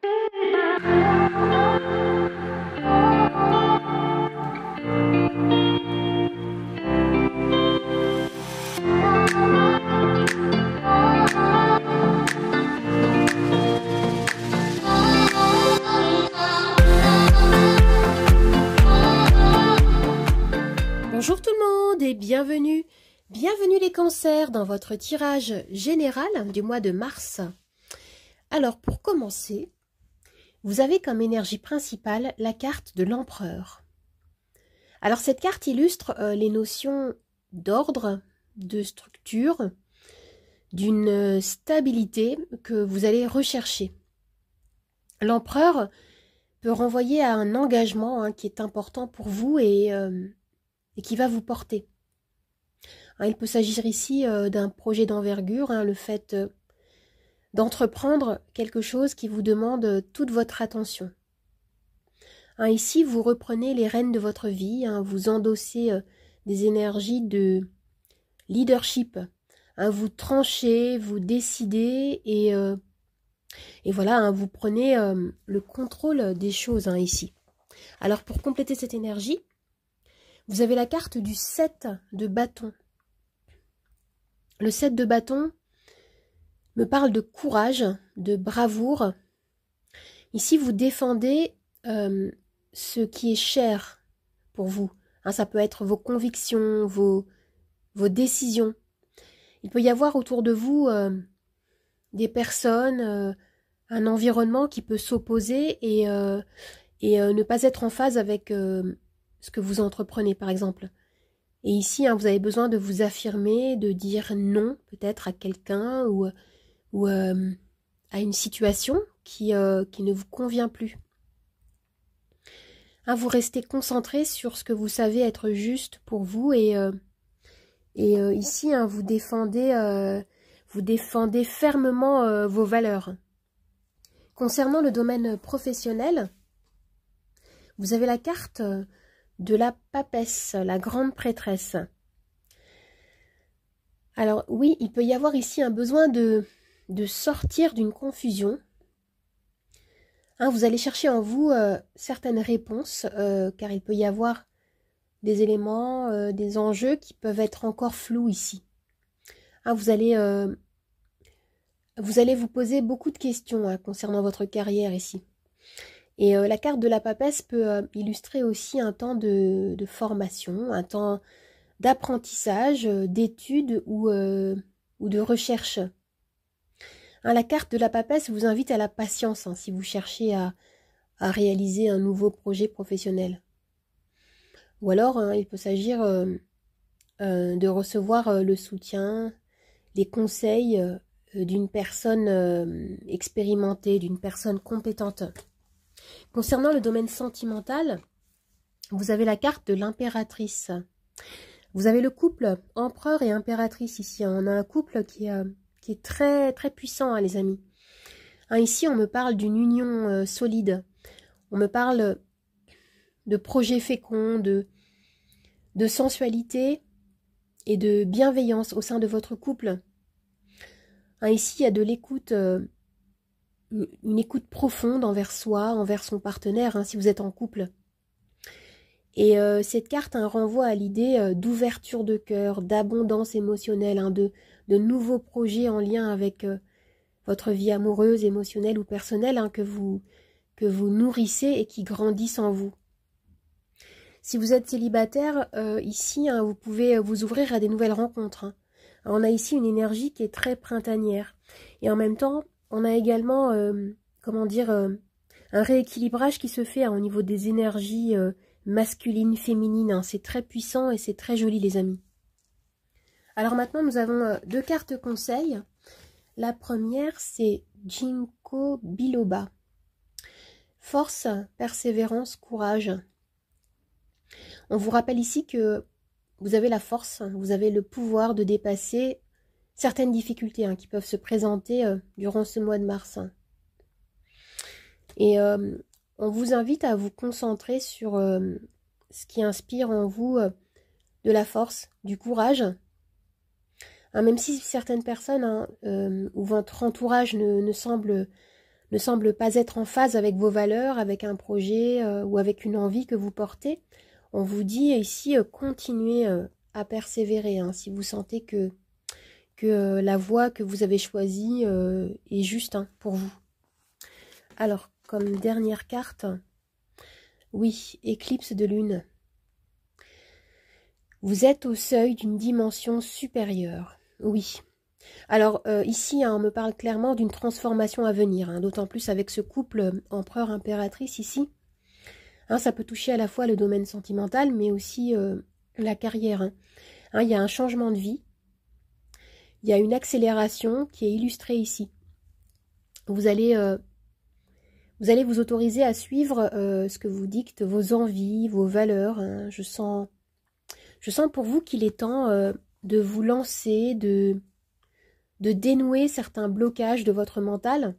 Bonjour tout le monde et bienvenue. Bienvenue les cancers dans votre tirage général du mois de mars. Alors pour commencer, vous avez comme énergie principale la carte de l'empereur. Alors cette carte illustre les notions d'ordre, de structure, d'une stabilité que vous allez rechercher. L'empereur peut renvoyer à un engagement qui est important pour vous et qui va vous porter. Il peut s'agir ici d'un projet d'envergure, le fait d'entreprendre quelque chose qui vous demande toute votre attention. Ici, vous reprenez les rênes de votre vie, vous endossez des énergies de leadership, vous tranchez, vous décidez et voilà, vous prenez le contrôle des choses ici. Alors pour compléter cette énergie, vous avez la carte du 7 de bâton. Le 7 de bâton me parle de courage, de bravoure. Ici, vous défendez ce qui est cher pour vous. Ça peut être vos convictions, vos décisions. Il peut y avoir autour de vous des personnes, un environnement qui peut s'opposer et ne pas être en phase avec ce que vous entreprenez, par exemple. Et ici, vous avez besoin de vous affirmer, de dire non, peut-être à quelqu'un ou à une situation qui ne vous convient plus. Vous restez concentré sur ce que vous savez être juste pour vous et ici, vous défendez fermement vos valeurs. Concernant le domaine professionnel, vous avez la carte de la papesse, la grande prêtresse. Alors oui, il peut y avoir ici un besoin de sortir d'une confusion. Vous allez chercher en vous certaines réponses, car il peut y avoir des éléments, des enjeux qui peuvent être encore flous ici. Vous allez vous poser beaucoup de questions concernant votre carrière ici. Et la carte de la papesse peut illustrer aussi un temps de formation, un temps d'apprentissage, d'études ou de recherche. La carte de la papesse vous invite à la patience si vous cherchez à réaliser un nouveau projet professionnel. Ou alors, il peut s'agir de recevoir le soutien, les conseils d'une personne expérimentée, d'une personne compétente. Concernant le domaine sentimental, vous avez la carte de l'impératrice. Vous avez le couple empereur et impératrice ici. On a un couple qui est très, très puissant, les amis. Ici, on me parle d'une union solide. On me parle de projets féconds, de sensualité et de bienveillance au sein de votre couple. Ici, il y a de l'écoute, une écoute profonde envers soi, envers son partenaire, si vous êtes en couple. Et cette carte renvoie à l'idée d'ouverture de cœur, d'abondance émotionnelle, de nouveaux projets en lien avec votre vie amoureuse, émotionnelle ou personnelle que vous nourrissez et qui grandissent en vous. Si vous êtes célibataire, ici, vous pouvez vous ouvrir à des nouvelles rencontres. Alors, on a ici une énergie qui est très printanière. Et en même temps, on a également, un rééquilibrage qui se fait au niveau des énergies masculines, féminines. C'est très puissant et c'est très joli, les amis. Alors maintenant, nous avons deux cartes conseils. La première, c'est Ginkgo biloba. Force, persévérance, courage. On vous rappelle ici que vous avez la force, vous avez le pouvoir de dépasser certaines difficultés qui peuvent se présenter durant ce mois de mars. Et on vous invite à vous concentrer sur ce qui inspire en vous de la force, du courage. Même si certaines personnes ou votre entourage ne semblent ne semble pas être en phase avec vos valeurs, avec un projet ou avec une envie que vous portez, on vous dit ici, continuez à persévérer, hein, si vous sentez que la voie que vous avez choisie est juste, hein, pour vous. Alors, comme dernière carte, oui, éclipse de lune. Vous êtes au seuil d'une dimension supérieure, oui. Alors, ici, hein, on me parle clairement d'une transformation à venir, hein, d'autant plus avec ce couple empereur-impératrice ici. Hein, ça peut toucher à la fois le domaine sentimental, mais aussi la carrière. Hein. Hein, il y a un changement de vie. Il y a une accélération qui est illustrée ici. Vous allez vous autoriser à suivre ce que vous dictent vos envies, vos valeurs. Hein. Je sens pour vous qu'il est temps de vous lancer, de dénouer certains blocages de votre mental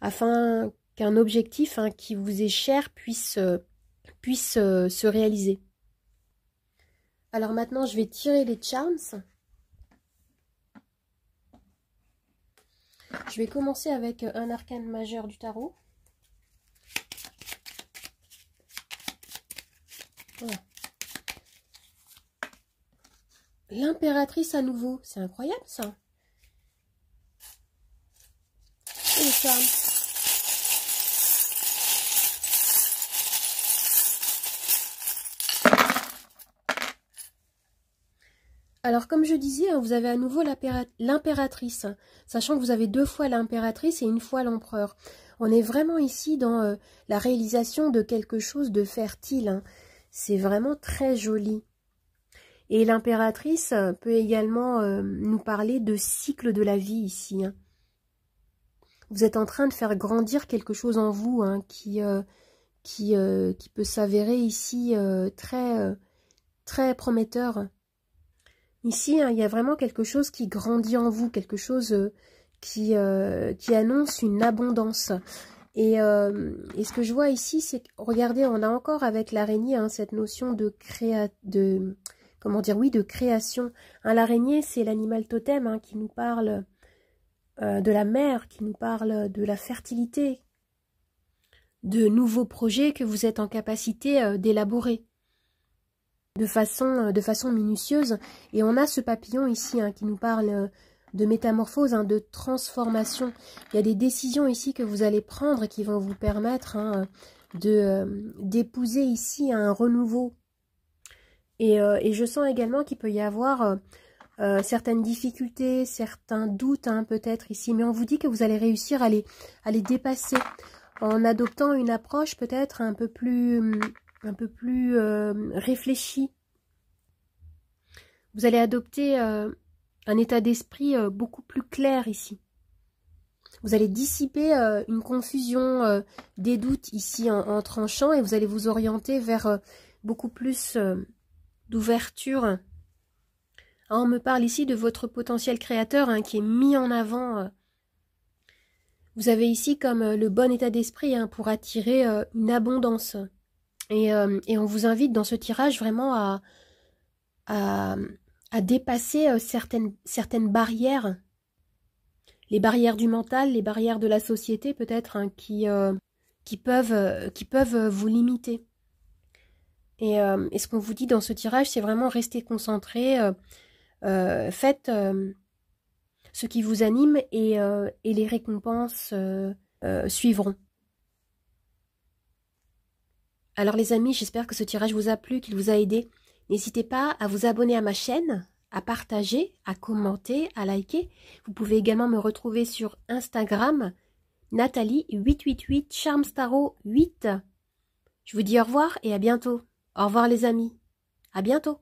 afin qu'un objectif, hein, qui vous est cher puisse se réaliser. Alors maintenant, je vais tirer les charms. Je vais commencer avec un arcane majeur du tarot. Voilà. L'impératrice à nouveau. C'est incroyable ça. Et les charmes. Alors, comme je disais, hein, vous avez à nouveau l'impératrice, sachant que vous avez 2 fois l'impératrice et 1 fois l'empereur. On est vraiment ici dans la réalisation de quelque chose de fertile. Hein. C'est vraiment très joli. Et l'impératrice peut également nous parler de cycle de la vie ici. Hein. Vous êtes en train de faire grandir quelque chose en vous, hein, qui peut s'avérer ici très prometteur. Ici, hein, il y a vraiment quelque chose qui grandit en vous, quelque chose qui annonce une abondance. Et ce que je vois ici, c'est que, regardez, on a encore avec l'araignée, hein, cette notion de création. Hein, l'araignée, c'est l'animal totem, hein, qui nous parle de la mer, qui nous parle de la fertilité, de nouveaux projets que vous êtes en capacité d'élaborer de façon minutieuse. Et on a ce papillon ici, hein, qui nous parle de métamorphose, hein, de transformation. Il y a des décisions ici que vous allez prendre qui vont vous permettre, hein, d'épouser ici un renouveau. Et je sens également qu'il peut y avoir certaines difficultés, certains doutes, hein, peut-être ici, mais on vous dit que vous allez réussir à les dépasser en adoptant une approche peut-être un peu plus réfléchi. Vous allez adopter un état d'esprit beaucoup plus clair ici. Vous allez dissiper une confusion, des doutes ici en tranchant, et vous allez vous orienter vers beaucoup plus d'ouverture. On me parle ici de votre potentiel créateur, hein, qui est mis en avant. Vous avez ici comme le bon état d'esprit, hein, pour attirer une abondance. Et on vous invite dans ce tirage vraiment à dépasser certaines barrières. Les barrières du mental, les barrières de la société peut-être, hein, qui peuvent vous limiter. Et ce qu'on vous dit dans ce tirage, c'est vraiment rester concentré, faites ce qui vous anime et les récompenses suivront. Alors les amis, j'espère que ce tirage vous a plu, qu'il vous a aidé. N'hésitez pas à vous abonner à ma chaîne, à partager, à commenter, à liker. Vous pouvez également me retrouver sur Instagram, Nathalie888 Charmstaro 8. Je vous dis au revoir et à bientôt. Au revoir les amis. À bientôt.